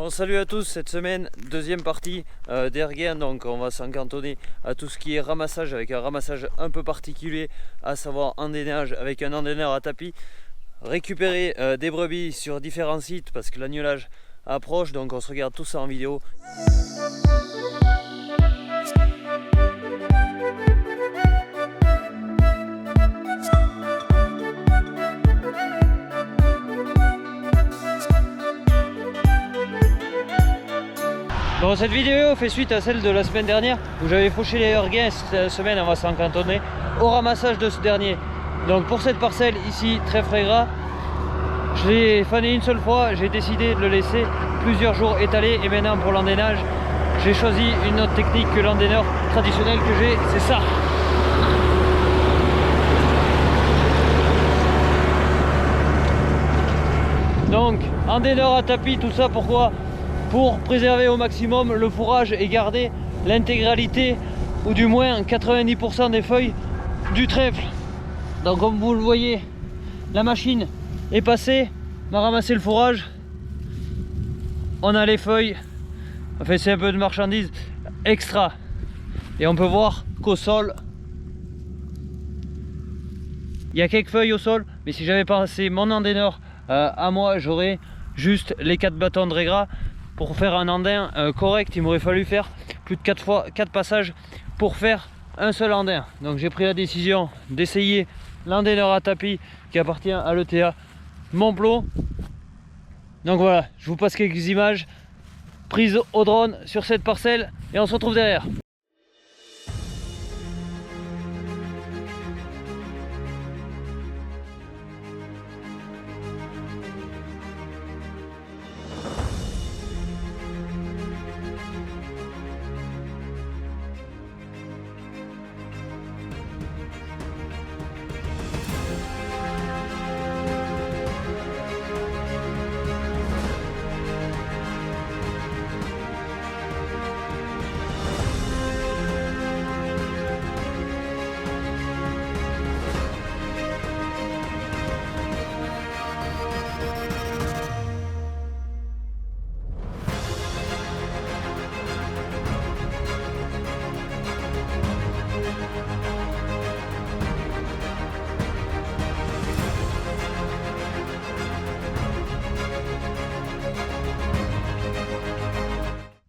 Bon, salut à tous, cette semaine, deuxième partie d'Erguin, donc on va s'en cantonner à tout ce qui est ramassage avec un ramassage un peu particulier, à savoir endénage avec un endéneur à tapis, récupérer des brebis sur différents sites parce que l'agnelage approche, donc on se regarde tout ça en vidéo. Bon, cette vidéo fait suite à celle de la semaine dernière où j'avais fauché les Erguins. Cette semaine on va s'en cantonner au ramassage de ce dernier. Donc pour cette parcelle ici, trèfle et gras, je l'ai fané une seule fois, j'ai décidé de le laisser plusieurs jours étalé et maintenant pour l'endénage j'ai choisi une autre technique que l'endéneur traditionnel que j'ai, c'est ça. Donc endéneur à tapis, tout ça pourquoi? Pour préserver au maximum le fourrage et garder l'intégralité ou du moins 90% des feuilles du trèfle. Donc comme vous le voyez, la machine est passée, m'a ramassé le fourrage, on a les feuilles, enfin c'est un peu de marchandises extra et on peut voir qu'au sol il y a quelques feuilles au sol, mais si j'avais passé mon endéneur à moi, j'aurais juste les 4 bâtons de régras. Pour faire un andin correct, il m'aurait fallu faire plus de 4 passages pour faire un seul andin. Donc j'ai pris la décision d'essayer l'endéneur à tapis qui appartient à l'ETA Montplot. Donc voilà, je vous passe quelques images prises au drone sur cette parcelle et on se retrouve derrière.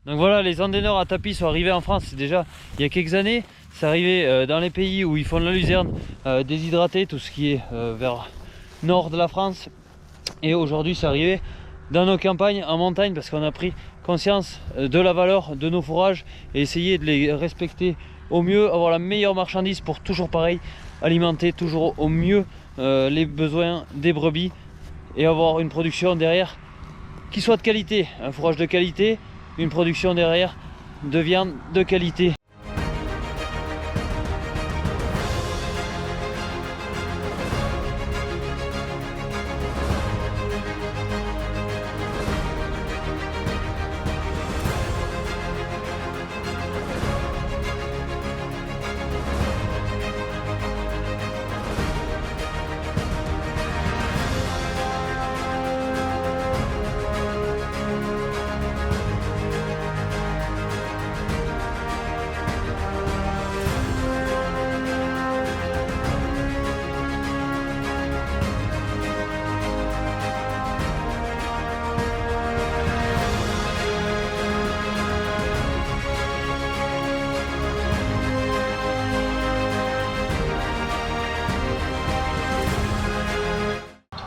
Donc voilà, les endéneurs à tapis sont arrivés en France déjà il y a quelques années. C'est arrivé dans les pays où ils font de la luzerne déshydratée, tout ce qui est vers nord de la France. Et aujourd'hui c'est arrivé dans nos campagnes en montagne parce qu'on a pris conscience de la valeur de nos fourrages et essayer de les respecter au mieux, avoir la meilleure marchandise pour toujours pareil, alimenter toujours au mieux les besoins des brebis et avoir une production derrière qui soit de qualité, un fourrage de qualité, une production derrière de viande de qualité.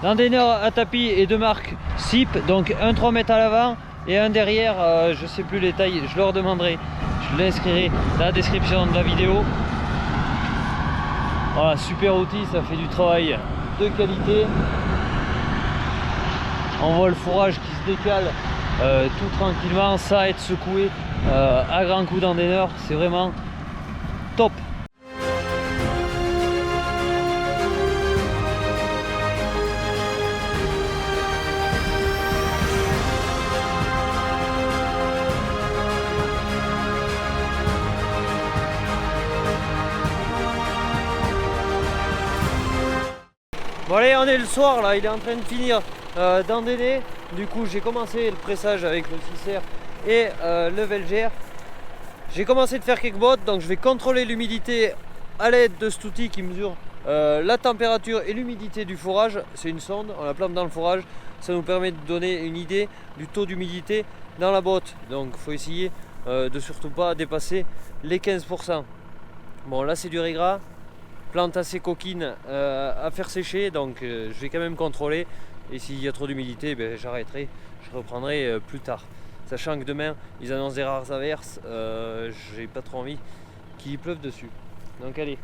L'endéneur à tapis est de marque SIP, donc un 3 mètres à l'avant et un derrière, je sais plus les tailles, je leur demanderai, je l'inscrirai dans la description de la vidéo. Voilà, super outil, ça fait du travail de qualité. On voit le fourrage qui se décale tout tranquillement sans être secoué à grands coups d'endéneur, c'est vraiment top. Bon allez, on est le soir là, il est en train de finir d'Andennais. Du coup j'ai commencé le pressage avec le 6R et le Velger. J'ai commencé de faire quelques bottes, donc je vais contrôler l'humidité à l'aide de cet outil qui mesure la température et l'humidité du fourrage. C'est une sonde, on la plante dans le fourrage, ça nous permet de donner une idée du taux d'humidité dans la botte. Donc il faut essayer de surtout pas dépasser les 15%. Bon là c'est du riz gras, plante assez coquine à faire sécher, donc je vais quand même contrôler, et s'il y a trop d'humidité, j'arrêterai, je reprendrai plus tard. Sachant que demain ils annoncent des rares averses, j'ai pas trop envie qu'il pleuve dessus. Donc allez.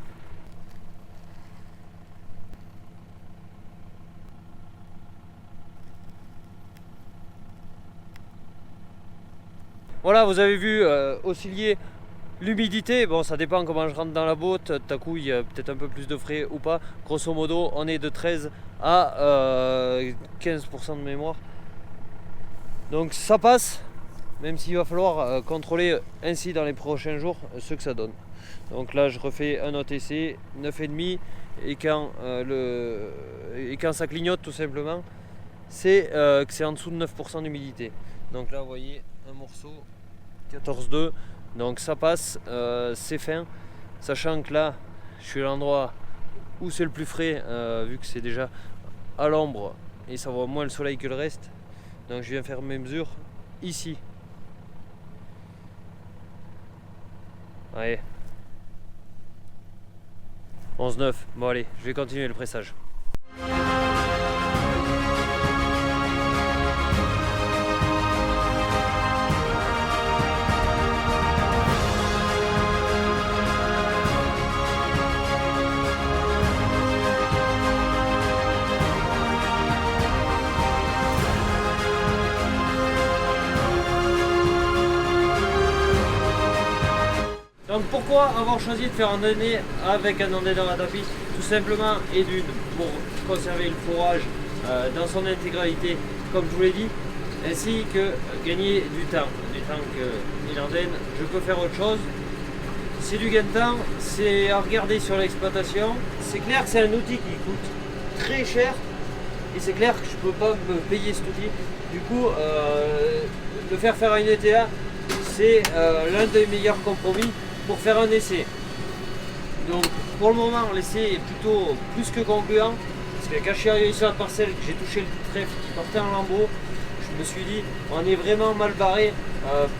Voilà, vous avez vu osciller l'humidité. Bon, ça dépend comment je rentre dans la botte. Tout à coup, il y a peut-être un peu plus de frais ou pas. Grosso modo, on est de 13 à 15% de mémoire. Donc ça passe, même s'il va falloir contrôler ainsi dans les prochains jours ce que ça donne. Donc là, je refais un autre essai, 9,5, et quand ça clignote tout simplement, c'est que c'est en dessous de 9% d'humidité. Donc là, vous voyez un morceau 14,2, donc ça passe, c'est fin, sachant que là je suis à l'endroit où c'est le plus frais, vu que c'est déjà à l'ombre et ça voit moins le soleil que le reste. Donc je viens faire mes mesures ici. Allez, 11,9. Bon allez, je vais continuer le pressage. Donc pourquoi avoir choisi de faire un année avec un endaineur à tapis? Tout simplement et d'une, pour conserver le fourrage dans son intégralité, comme je vous l'ai dit, ainsi que gagner du temps qu'il endaine, je peux faire autre chose. C'est du gain de temps, c'est à regarder sur l'exploitation. C'est clair que c'est un outil qui coûte très cher, et c'est clair que je ne peux pas me payer cet outil. Du coup, le faire à une ETA, c'est l'un des meilleurs compromis pour faire un essai. Donc pour le moment l'essai est plutôt plus que concluant, parce que quand je suis arrivé sur la parcelle, que j'ai touché le trèfle qui partait en lambeaux, je me suis dit on est vraiment mal barré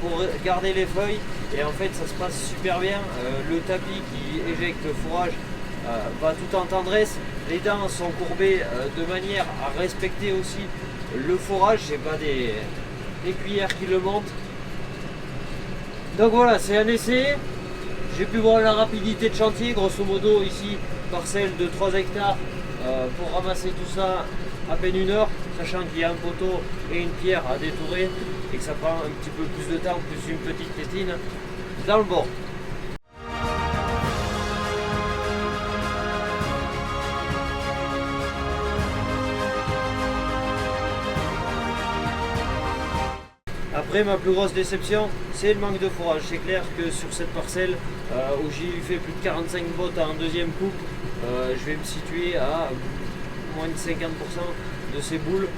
pour garder les feuilles, et en fait ça se passe super bien. Le tapis qui éjecte le fourrage va tout en tendresse, les dents sont courbées de manière à respecter aussi le fourrage, c'est pas des cuillères qui le montent. Donc voilà, c'est un essai. J'ai pu voir la rapidité de chantier, grosso modo ici, parcelle de 3 hectares, pour ramasser tout ça à peine 1 heure, sachant qu'il y a un poteau et une pierre à détourer, et que ça prend un petit peu plus de temps, plus une petite tétine dans le bord. Après, ma plus grosse déception, c'est le manque de fourrage. C'est clair que sur cette parcelle où j'ai fait plus de 45 bottes en deuxième coupe, je vais me situer à moins de 50% de ces boules.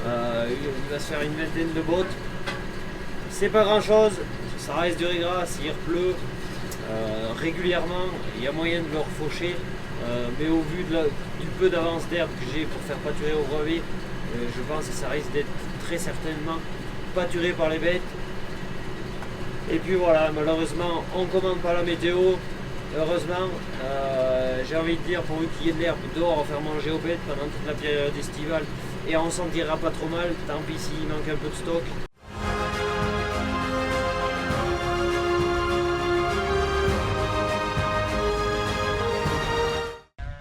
Il va se faire une vingtaine de bottes. C'est pas grand chose, ça reste du riz gras. S'il pleut régulièrement, il y a moyen de le refaucher, mais au vu du peu d'avance d'herbe que j'ai pour faire pâturer au brevet, je pense que ça risque d'être très certainement pâturé par les bêtes. Et puis voilà, malheureusement on commande pas la météo. Heureusement, j'ai envie de dire, pourvu qu'il y ait de l'herbe dehors à faire manger aux bêtes pendant toute la période estivale, et on s'en tirera pas trop mal, tant pis s'il manque un peu de stock.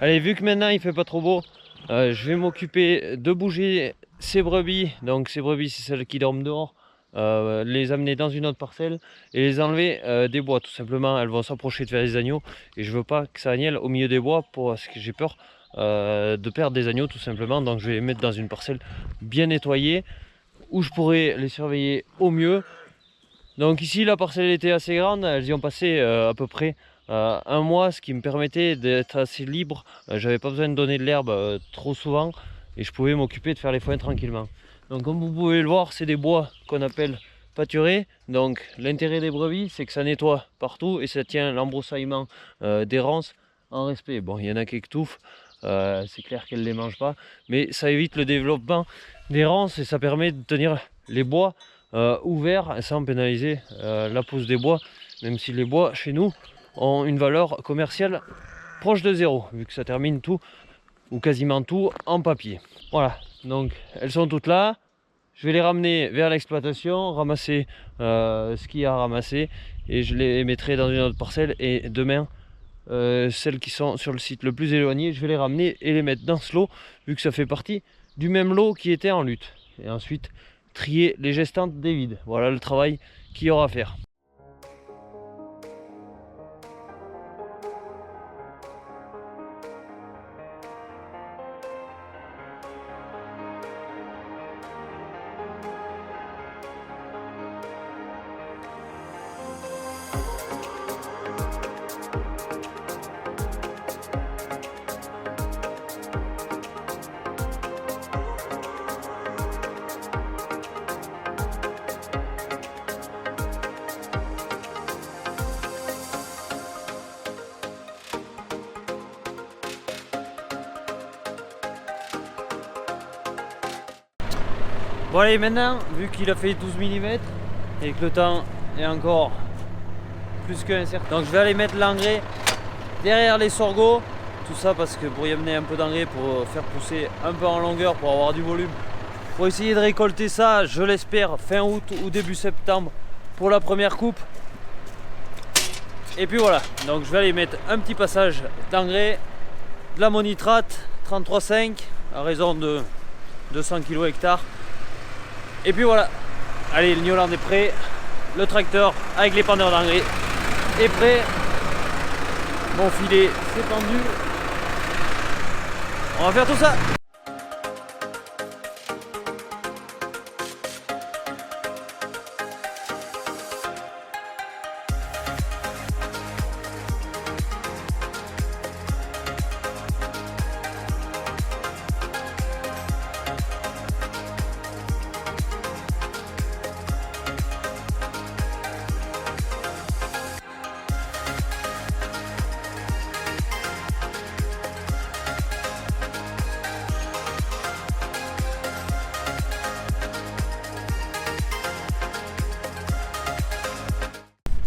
Allez, vu que maintenant il fait pas trop beau, je vais m'occuper de bouger ces brebis. Donc ces brebis, c'est celles qui dorment dehors, les amener dans une autre parcelle et les enlever des bois. Tout simplement, elles vont s'approcher de faire des agneaux, et je veux pas que ça agnelle au milieu des bois, parce que j'ai peur de perdre des agneaux tout simplement. Donc je vais les mettre dans une parcelle bien nettoyée où je pourrais les surveiller au mieux. Donc ici la parcelle était assez grande, elles y ont passé à peu près 1 mois, ce qui me permettait d'être assez libre. J'avais pas besoin de donner de l'herbe trop souvent, et je pouvais m'occuper de faire les foins tranquillement. Donc comme vous pouvez le voir, c'est des bois qu'on appelle pâturés. Donc l'intérêt des brebis, c'est que ça nettoie partout et ça tient l'embroussaillement des ronces en respect. Bon, il y en a qui étouffent, c'est clair qu'elles ne les mangent pas, mais ça évite le développement des ronces et ça permet de tenir les bois ouverts sans pénaliser la pousse des bois, même si les bois chez nous ont une valeur commerciale proche de zéro, vu que ça termine tout ou quasiment tout en papier. Voilà, donc elles sont toutes là. Je vais les ramener vers l'exploitation, ramasser ce qu'il y a à ramasser et je les mettrai dans une autre parcelle. Et demain, celles qui sont sur le site le plus éloigné, je vais les ramener et les mettre dans ce lot, vu que ça fait partie du même lot qui était en lutte. Et ensuite, trier les gestantes des vides. Voilà le travail qu'il y aura à faire. Bon allez, maintenant, vu qu'il a fait 12 mm et que le temps est encore plus qu'incertain, donc je vais aller mettre l'engrais derrière les sorgho. Tout ça parce que pour y amener un peu d'engrais, pour faire pousser un peu en longueur, pour avoir du volume, pour essayer de récolter ça, je l'espère, fin août ou début septembre pour la première coupe. Et puis voilà, donc je vais aller mettre un petit passage d'engrais, de l'ammonitrate 33,5 à raison de 200 kg hectare. Et puis voilà, allez, le Newland est prêt, le tracteur avec les pendeurs d'engrais est prêt, mon filet c'est tendu, on va faire tout ça.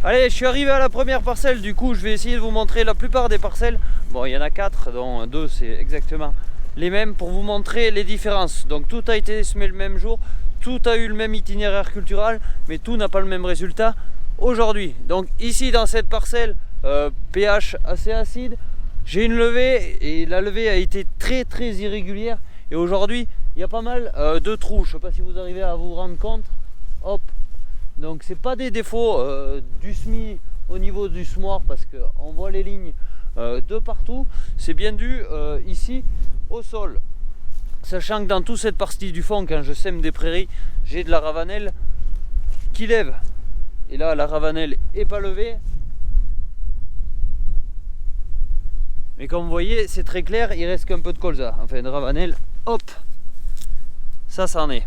Allez, je suis arrivé à la première parcelle, du coup je vais essayer de vous montrer la plupart des parcelles. Bon, il y en a 4, dont 2 c'est exactement les mêmes, pour vous montrer les différences. Donc tout a été semé le même jour, tout a eu le même itinéraire cultural, mais tout n'a pas le même résultat aujourd'hui. Donc ici dans cette parcelle, pH assez acide, j'ai une levée et la levée a été très irrégulière. Et aujourd'hui il y a pas mal de trous, je ne sais pas si vous arrivez à vous rendre compte. Hop. Donc c'est pas des défauts du semis au niveau du semoir, parce qu'on voit les lignes de partout. C'est bien dû ici au sol. Sachant que dans toute cette partie du fond, quand je sème des prairies, j'ai de la ravanelle qui lève. Et là la ravanelle est pas levée. Mais comme vous voyez, c'est très clair, il reste qu'un peu de colza. Enfin de ravanelle, hop, ça en est.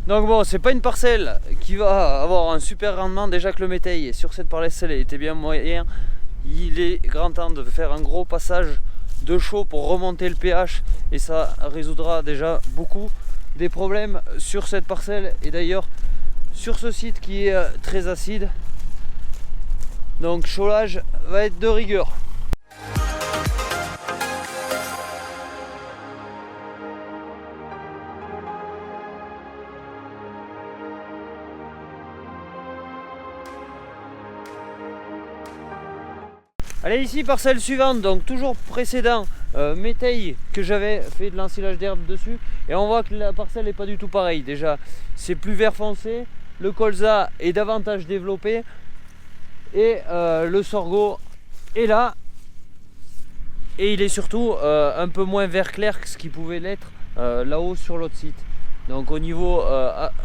Donc bon, c'est pas une parcelle qui va avoir un super rendement, déjà que le métail sur cette parcelle était bien moyen. Il est grand temps de faire un gros passage de chaux pour remonter le pH et ça résoudra déjà beaucoup des problèmes sur cette parcelle et d'ailleurs sur ce site qui est très acide. Donc chaulage va être de rigueur. Allez, ici parcelle suivante, donc toujours précédent métail que j'avais fait de l'ensilage d'herbe dessus, et on voit que la parcelle n'est pas du tout pareille. Déjà c'est plus vert foncé, le colza est davantage développé et le sorgho est là, et il est surtout un peu moins vert clair que ce qui pouvait l'être là-haut sur l'autre site. Donc au niveau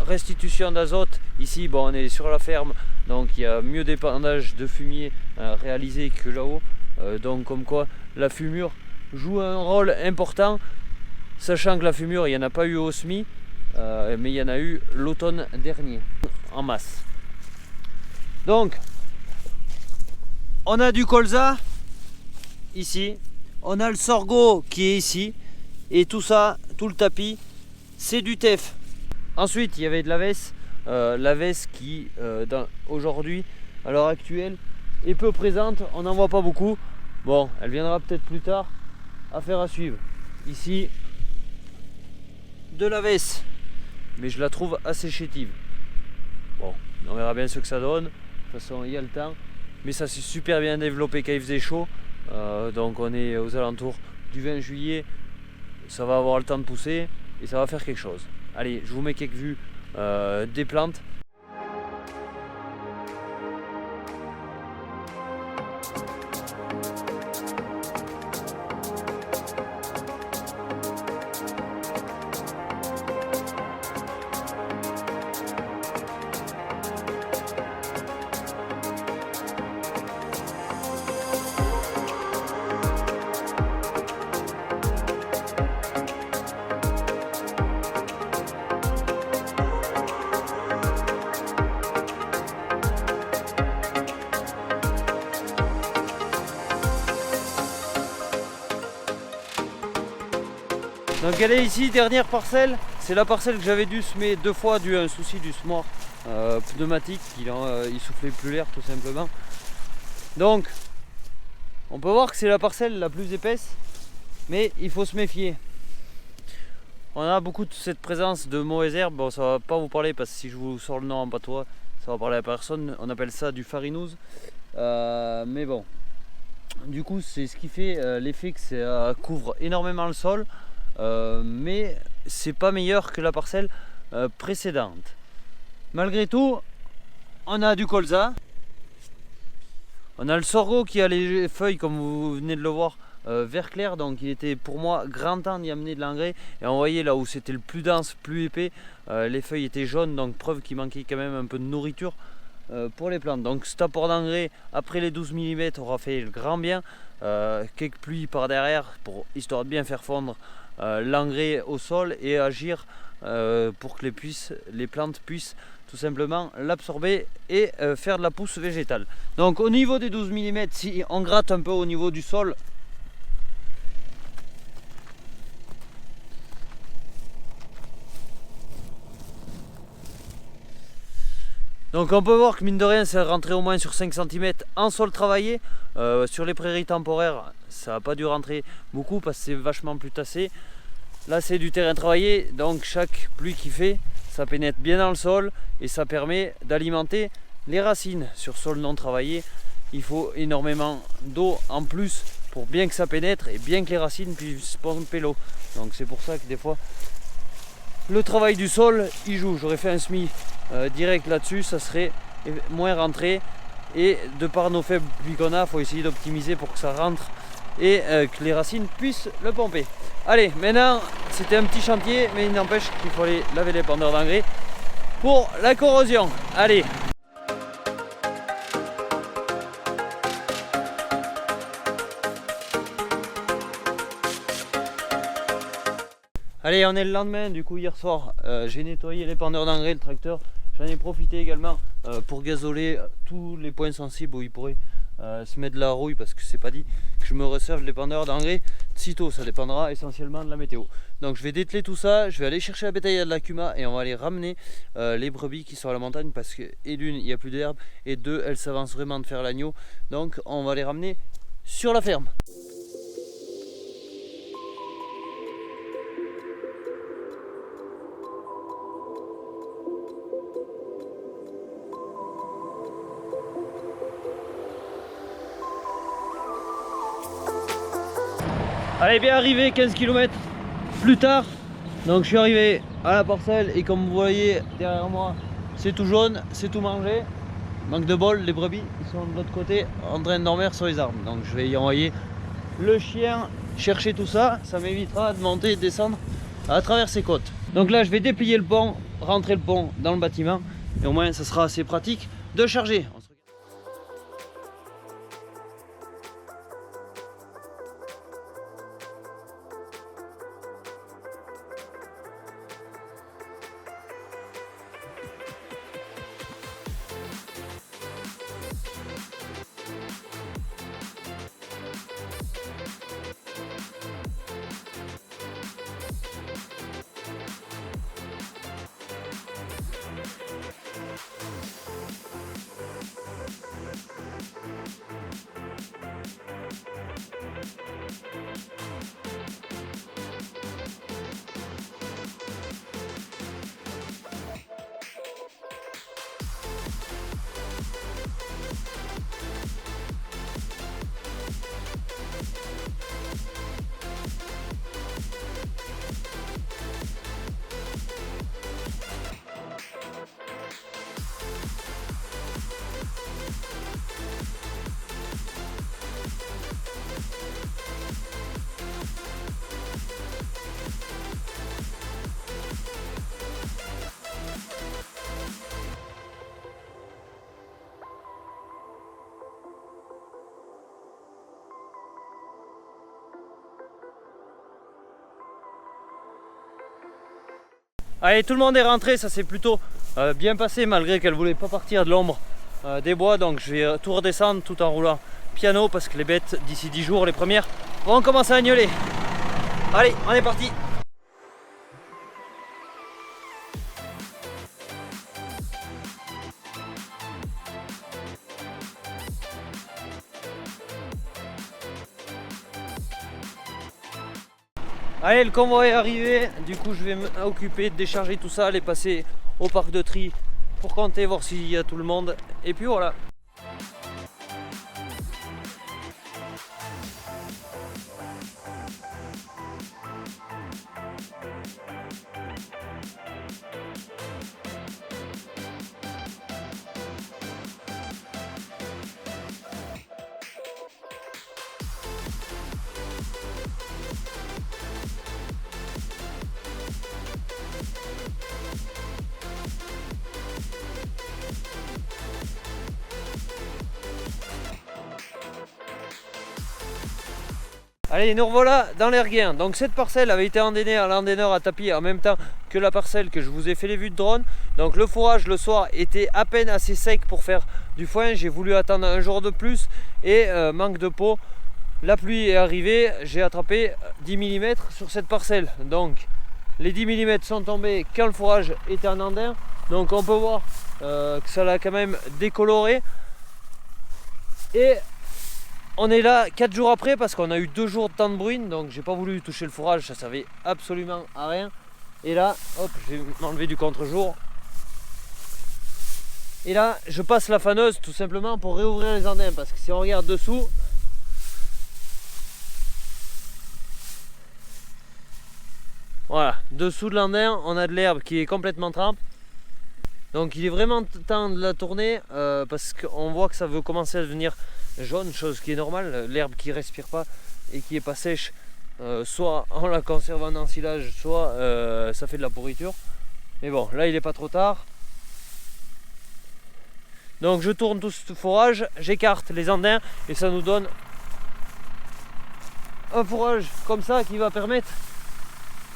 restitution d'azote, ici bon, on est sur la ferme, donc il y a mieux d'épandage de fumier réalisé que là-haut. Donc comme quoi la fumure joue un rôle important sachant que la fumure, il n'y en a pas eu au semis, mais il y en a eu l'automne dernier, en masse. Donc, on a du colza, ici, on a le sorgho qui est ici, et tout ça, tout le tapis, c'est du teff. Ensuite, il y avait de la veste qui, aujourd'hui, à l'heure actuelle, est peu présente, on n'en voit pas beaucoup. Bon, elle viendra peut-être plus tard, affaire à suivre. Ici, de la veste, mais je la trouve assez chétive. Bon, on verra bien ce que ça donne. De toute façon, il y a le temps, mais ça s'est super bien développé quand il faisait chaud. Donc on est aux alentours du 20 juillet, ça va avoir le temps de pousser et ça va faire quelque chose. Allez, je vous mets quelques vues des plantes. Donc elle est ici, dernière parcelle, c'est la parcelle que j'avais dû semer 2 fois dû à un souci du semoir pneumatique, il soufflait plus l'air tout simplement. Donc on peut voir que c'est la parcelle la plus épaisse, mais il faut se méfier. On a beaucoup de cette présence de mauvaises herbes, bon ça va pas vous parler parce que si je vous sors le nom en patois, ça va parler à personne, on appelle ça du farinouze, mais bon. Du coup c'est ce qui fait l'effet que ça couvre énormément le sol. Mais c'est pas meilleur que la parcelle précédente. Malgré tout, on a du colza, on a le sorgho qui a les feuilles comme vous venez de le voir vert clair, donc il était pour moi grand temps d'y amener de l'engrais. Et on voyait là où c'était le plus dense, plus épais, les feuilles étaient jaunes, donc preuve qu'il manquait quand même un peu de nourriture pour les plantes. Donc cet apport d'engrais après les 12 mm aura fait le grand bien. Quelques pluies par derrière histoire de bien faire fondre l'engrais au sol et agir pour que les plantes puissent tout simplement l'absorber et faire de la pousse végétale. Donc au niveau des 12 mm, si on gratte un peu au niveau du sol, donc on peut voir que mine de rien c'est rentré au moins sur 5 cm en sol travaillé. Sur les prairies temporaires ça n'a pas dû rentrer beaucoup parce que c'est vachement plus tassé. Là c'est du terrain travaillé, donc chaque pluie qui fait, ça pénètre bien dans le sol et ça permet d'alimenter les racines. Sur sol non travaillé, il faut énormément d'eau en plus pour bien que ça pénètre et bien que les racines puissent pomper l'eau. Donc c'est pour ça que des fois le travail du sol il joue. J'aurais fait un semis direct là-dessus, ça serait moins rentré, et de par nos faibles pluies qu'on a, il faut essayer d'optimiser pour que ça rentre et que les racines puissent le pomper. Allez, maintenant c'était un petit chantier, mais il n'empêche qu'il faut aller laver les pendeurs d'engrais pour la corrosion. Allez. Allez, on est le lendemain, du coup hier soir j'ai nettoyé les pendeurs d'engrais, le tracteur. J'en ai profité également pour gazoler tous les points sensibles où il pourrait se mettre de la rouille, parce que c'est pas dit que je me resserve les pendeurs d'engrais sitôt, ça dépendra essentiellement de la météo. Donc je vais dételer tout ça, je vais aller chercher la bétaillère de la Cuma et on va aller ramener les brebis qui sont à la montagne, parce que et d'une il n'y a plus d'herbe et deux elles s'avancent vraiment de faire l'agneau, donc on va les ramener sur la ferme. Allez, bien arrivé 15 km plus tard, donc je suis arrivé à la parcelle et comme vous voyez derrière moi c'est tout jaune, c'est tout mangé. Manque de bol, les brebis ils sont de l'autre côté en train de dormir sur les arbres, donc je vais y envoyer le chien chercher tout ça, ça m'évitera de monter et de descendre à travers ces côtes. Donc là je vais déplier le pont, rentrer le pont dans le bâtiment et au moins ça sera assez pratique de charger. Allez, tout le monde est rentré, ça s'est plutôt bien passé malgré qu'elle voulait pas partir de l'ombre des bois. Donc je vais tout redescendre tout en roulant piano parce que les bêtes d'ici 10 jours, les premières, vont commencer à gneuler. Allez, on est parti. Allez, le convoi est arrivé, du coup je vais m'occuper de décharger tout ça, les passer au parc de tri pour compter, voir s'il y a tout le monde, et puis voilà. Allez, nous revoilà dans l'Erguin. Donc cette parcelle avait été endainée à l'endaineur à tapis en même temps que la parcelle que je vous ai fait les vues de drone. Donc le fourrage le soir était à peine assez sec pour faire du foin. J'ai voulu attendre un jour de plus et manque de peau. La pluie est arrivée, j'ai attrapé 10 mm sur cette parcelle. Donc les 10 mm sont tombés quand le fourrage était en andain. Donc on peut voir que ça l'a quand même décoloré. Et on est là 4 jours après parce qu'on a eu 2 jours de temps de bruine, donc j'ai pas voulu toucher le fourrage, ça servait absolument à rien. Et là, hop, je vais m'enlever du contre-jour. Et là, je passe la faneuse tout simplement pour réouvrir les andins parce que si on regarde dessous, voilà, dessous de l'andin, on a de l'herbe qui est complètement trempe. Donc il est vraiment temps de la tourner parce qu'on voit que ça veut commencer à devenir jaune, chose qui est normale. L'herbe qui respire pas et qui est pas sèche, soit en la conservant en silage, soit ça fait de la pourriture. Mais bon, là il est pas trop tard. Donc je tourne tout ce fourrage, j'écarte les andins et ça nous donne un fourrage comme ça qui va permettre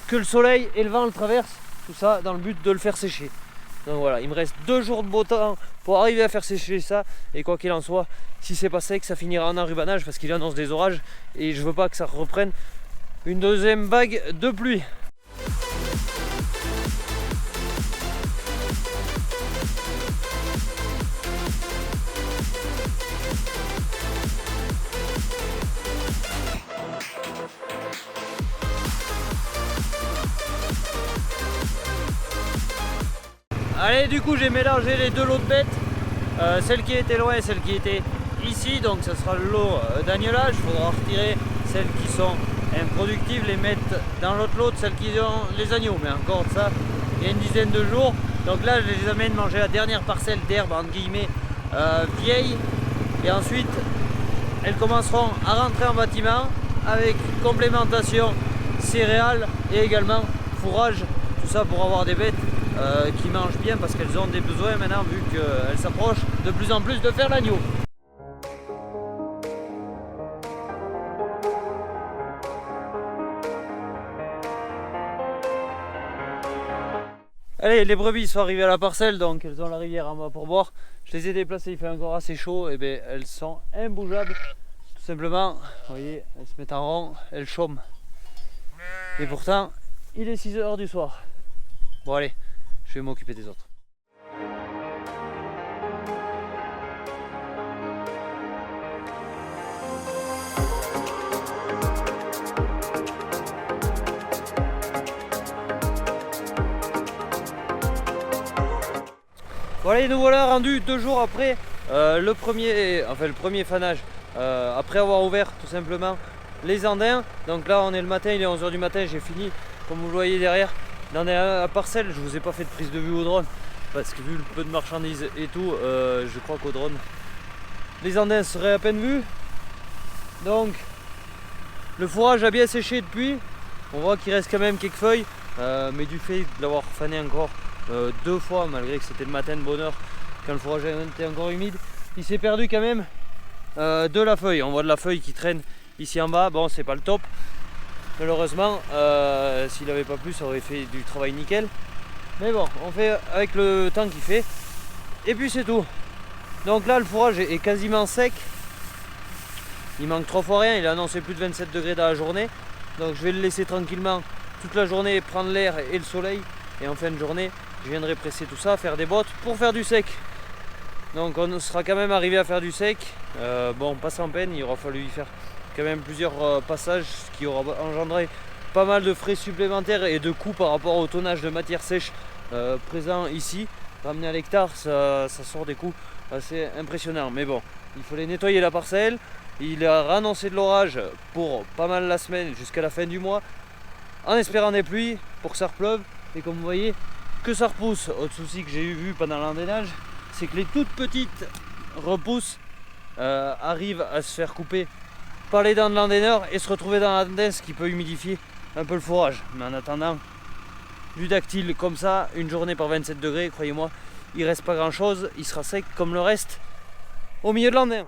que le soleil et le vent le traversent. Tout ça dans le but de le faire sécher. Donc voilà, il me reste 2 jours de beau temps pour arriver à faire sécher ça. Et quoi qu'il en soit, si c'est pas sec, ça finira en enrubanage parce qu'il annonce des orages. Et je veux pas que ça reprenne une deuxième vague de pluie. Allez, du coup j'ai mélangé les deux lots de bêtes, celle qui était loin et celle qui était ici, donc ça sera le lot d'agnelage. Il faudra retirer celles qui sont improductives, les mettre dans l'autre lot, celles qui ont les agneaux, mais encore ça, il y a une dizaine de jours. Donc là je les amène manger la dernière parcelle d'herbe entre guillemets vieille, et ensuite elles commenceront à rentrer en bâtiment avec complémentation céréales et également fourrage, tout ça pour avoir des bêtes qui mangent bien parce qu'elles ont des besoins maintenant vu qu'elles s'approchent de plus en plus de faire l'agneau. Allez, les brebis sont arrivées à la parcelle, donc elles ont la rivière en bas pour boire. Je les ai déplacées, il fait encore assez chaud, et bien elles sont imbougeables. Tout simplement, vous voyez, elles se mettent en rond, elles chôment. Et pourtant, il est 6 h du soir. Bon allez, je vais m'occuper des autres. Voilà, nous voilà rendus 2 jours après le premier fanage, après avoir ouvert tout simplement les andins. Donc là on est le matin, il est 11 h du matin, j'ai fini comme vous le voyez derrière. Dans la parcelle, je vous ai pas fait de prise de vue au drone parce que vu le peu de marchandises et tout, je crois qu'au drone les andins seraient à peine vus. Donc le fourrage a bien séché depuis, on voit qu'il reste quand même quelques feuilles, mais du fait de l'avoir fané encore 2 fois, malgré que c'était le matin de bonne heure quand le fourrage était encore humide, il s'est perdu quand même de la feuille. On voit de la feuille qui traîne ici en bas. Bon, c'est pas le top malheureusement, s'il n'avait pas plu ça aurait fait du travail nickel, Mais bon, on fait avec le temps qu'il fait. Et puis c'est tout. Donc là le fourrage est quasiment sec. Il manque 3 fois rien, il a annoncé plus de 27 degrés dans la journée. Donc je vais le laisser tranquillement toute la journée prendre l'air et le soleil. Et en fin de journée, je viendrai presser tout ça, faire des bottes pour faire du sec. Donc on sera quand même arrivé à faire du sec. Bon, pas sans peine, il aura fallu y faire quand même plusieurs passages, ce qui aura engendré pas mal de frais supplémentaires et de coûts par rapport au tonnage de matière sèche présent ici. Ramener à l'hectare, ça sort des coûts assez impressionnants. Mais bon, il fallait nettoyer la parcelle. Il a annoncé de l'orage pour pas mal la semaine jusqu'à la fin du mois, en espérant des pluies pour que ça repleuve. Et comme vous voyez, que ça repousse. Autre souci que j'ai vu pendant l'endénage, c'est que les toutes petites repousses arrivent à se faire couper par les dents de l'endéneur et se retrouver dans l'andin, ce qui peut humidifier un peu le fourrage. Mais en attendant, du dactyle comme ça, une journée par 27 degrés, croyez-moi, il reste pas grand chose, il sera sec comme le reste au milieu de l'andin.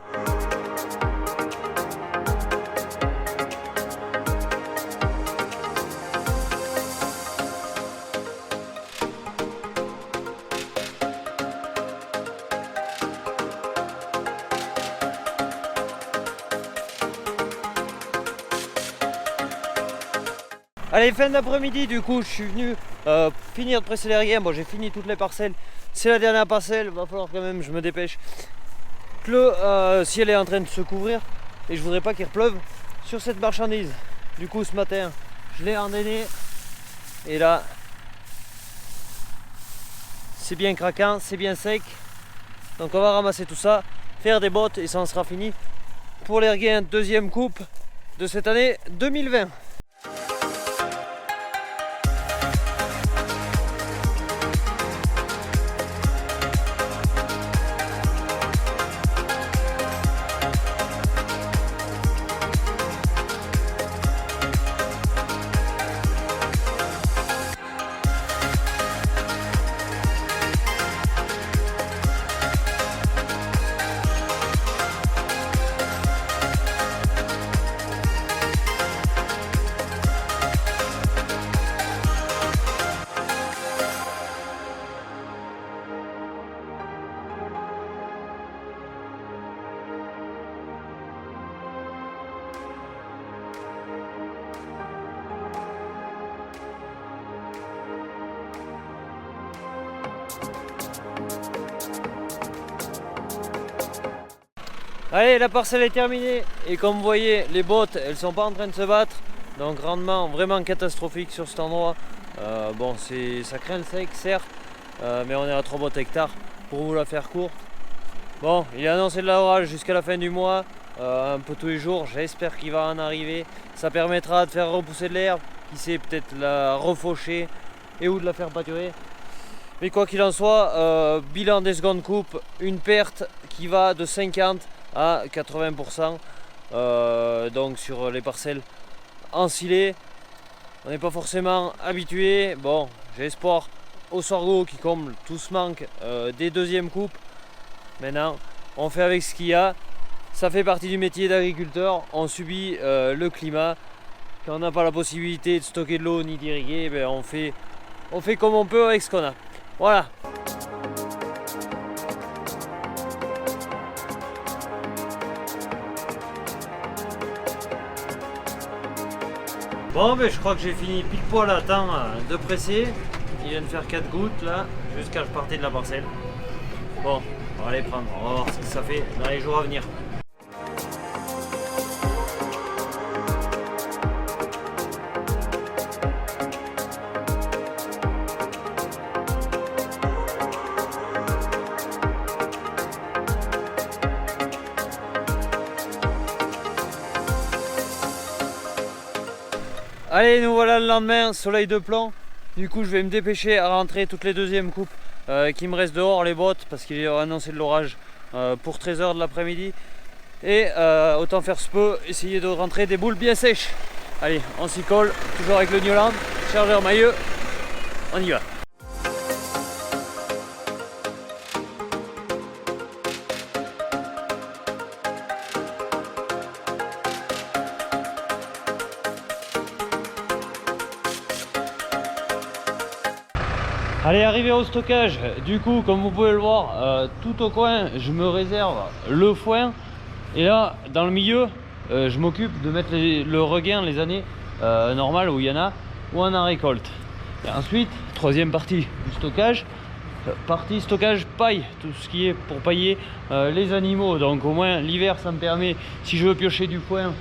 Allez, fin d'après-midi, du coup, je suis venu finir de presser les riens. Bon, j'ai fini toutes les parcelles. C'est la dernière parcelle, va falloir quand même, je me dépêche. Le ciel est en train de se couvrir et je voudrais pas qu'il repleuve sur cette marchandise. Du coup, ce matin, je l'ai endainé et là, c'est bien craquant, c'est bien sec. Donc, on va ramasser tout ça, faire des bottes et ça en sera fini pour les riens deuxième coupe de cette année 2020. Allez, la parcelle est terminée et comme vous voyez, les bottes elles sont pas en train de se battre, donc rendement vraiment catastrophique sur cet endroit. Bon, ça craint le sec certes, mais on est à 3 bottes hectares pour vous la faire courte. Bon, il est annoncé de l'orage jusqu'à la fin du mois, un peu tous les jours, j'espère qu'il va en arriver. Ça permettra de faire repousser de l'herbe, qui sait peut-être la refaucher et ou de la faire pâturer. Mais quoi qu'il en soit, bilan des secondes coupes, une perte qui va de 50 à 80%, donc sur les parcelles ensilées. On n'est pas forcément habitué. Bon, j'ai espoir au sorgho qui comble tout ce manque des deuxièmes coupes. Maintenant, on fait avec ce qu'il y a. Ça fait partie du métier d'agriculteur. On subit le climat. Quand on n'a pas la possibilité de stocker de l'eau ni d'irriguer, ben on fait comme on peut avec ce qu'on a. Voilà. Bon, ben je crois que j'ai fini pile poil à temps de presser. Il vient de faire 4 gouttes là, jusqu'à je partais de la parcelle. Bon, on va les prendre, on va voir ce que ça fait dans les jours à venir. Allez, nous voilà le lendemain, soleil de plomb. Du coup, je vais me dépêcher à rentrer toutes les deuxièmes coupes qui me restent dehors, les bottes, parce qu'il a annoncé de l'orage pour 13h de l'après-midi. Et autant faire ce peu, essayer de rentrer des boules bien sèches. Allez, on s'y colle, toujours avec le Newland, chargeur mailleux, on y va. Allez, arrivé au stockage, du coup comme vous pouvez le voir, tout au coin je me réserve le foin. Et là dans le milieu je m'occupe de mettre le regain, les années normales où il y en a, ou en récolte. Et ensuite, troisième partie du stockage, partie stockage paille, tout ce qui est pour pailler les animaux. Donc au moins l'hiver ça me permet, si je veux piocher du foin,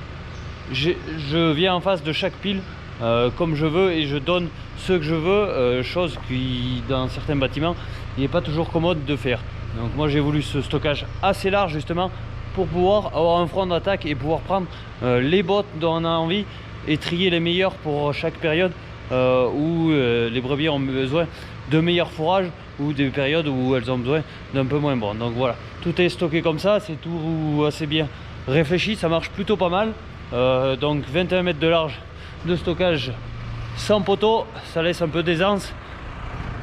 je viens en face de chaque pile comme je veux et je donne ce que je veux, chose qui dans certains bâtiments il n'est pas toujours commode de faire. Donc moi j'ai voulu ce stockage assez large justement pour pouvoir avoir un front d'attaque et pouvoir prendre les bottes dont on a envie et trier les meilleurs pour chaque période où les brebis ont besoin de meilleurs fourrages ou des périodes où elles ont besoin d'un peu moins bon. Donc voilà, tout est stocké comme ça, c'est tout assez bien réfléchi, ça marche plutôt pas mal. Donc 21 mètres de large de stockage sans poteau, ça laisse un peu d'aisance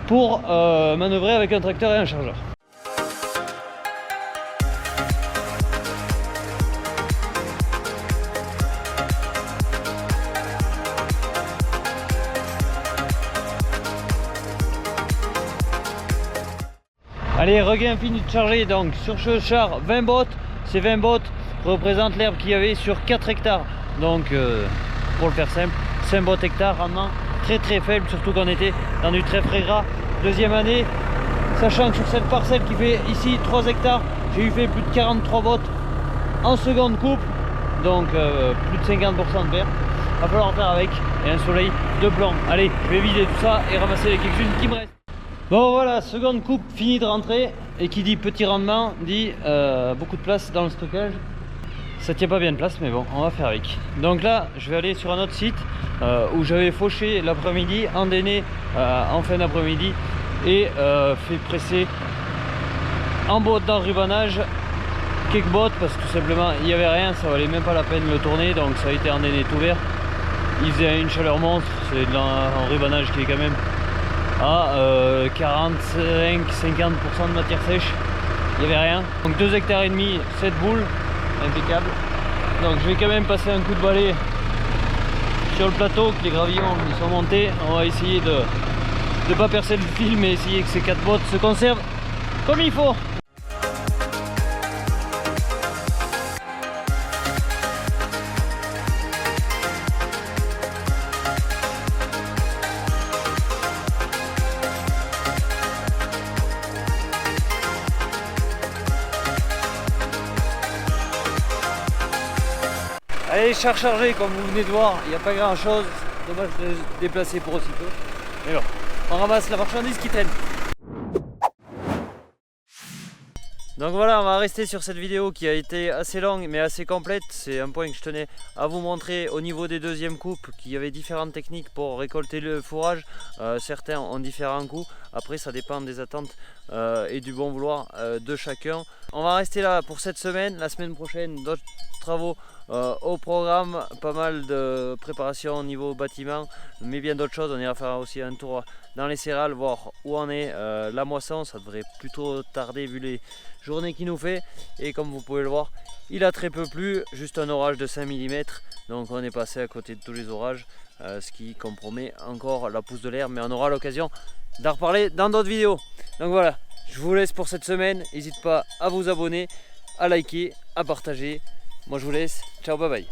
pour manœuvrer avec un tracteur et un chargeur. Allez, regain fini de charger, donc sur ce char 20 bottes, ces 20 bottes représentent l'herbe qu'il y avait sur 4 hectares. Donc pour le faire simple, 5 bottes hectares, rendement très faible, surtout qu'on était dans du très frais gras. Deuxième année, sachant que sur cette parcelle qui fait ici 3 hectares, j'ai eu fait plus de 43 bottes en seconde coupe, donc plus de 50% de perte. Va falloir en faire avec, et un soleil de plomb. Allez, je vais vider tout ça et ramasser les quelques-unes qui me restent. Bon voilà, seconde coupe finie de rentrer, et qui dit petit rendement dit beaucoup de place dans le stockage. Ça tient pas bien de place, mais bon, on va faire avec. Donc là je vais aller sur un autre site où j'avais fauché l'après-midi, endainé en fin d'après-midi et fait presser en botte d'enrubanage quelques bottes parce que tout simplement il n'y avait rien, ça valait même pas la peine de le tourner, donc ça a été endainé tout vert. Il faisait une chaleur monstre, c'est de l'enrubanage qui est quand même à 45-50% de matière sèche, il n'y avait rien. Donc 2 hectares et demi, 7 boules, impeccable. Donc je vais quand même passer un coup de balai sur le plateau, que les gravillons ils sont montés. On va essayer de ne pas percer le fil, mais essayer que ces 4 bottes se conservent comme il faut. Allez, char chargé, comme vous venez de voir, il n'y a pas grand chose. Dommage de se déplacer pour aussi peu. Mais bon, on ramasse la marchandise qui traîne. Donc voilà, on va rester sur cette vidéo qui a été assez longue mais assez complète. C'est un point que je tenais à vous montrer au niveau des deuxièmes coupes, qu'il y avait différentes techniques pour récolter le fourrage. Certains ont différents coûts, après ça dépend des attentes et du bon vouloir de chacun. On va rester là pour cette semaine. La semaine prochaine, d'autres travaux au programme, pas mal de préparation au niveau bâtiment, mais bien d'autres choses. On ira faire aussi un tour dans les céréales, voir où en est la moisson. Ça devrait plutôt tarder vu les journées qu'il nous fait, et comme vous pouvez le voir, il a très peu plu, juste un orage de 5 mm, donc on est passé à côté de tous les orages, ce qui compromet encore la pousse de l'herbe, mais on aura l'occasion d'en reparler dans d'autres vidéos. Donc voilà, je vous laisse pour cette semaine, n'hésitez pas à vous abonner, à liker, à partager. Moi je vous laisse, ciao, bye bye.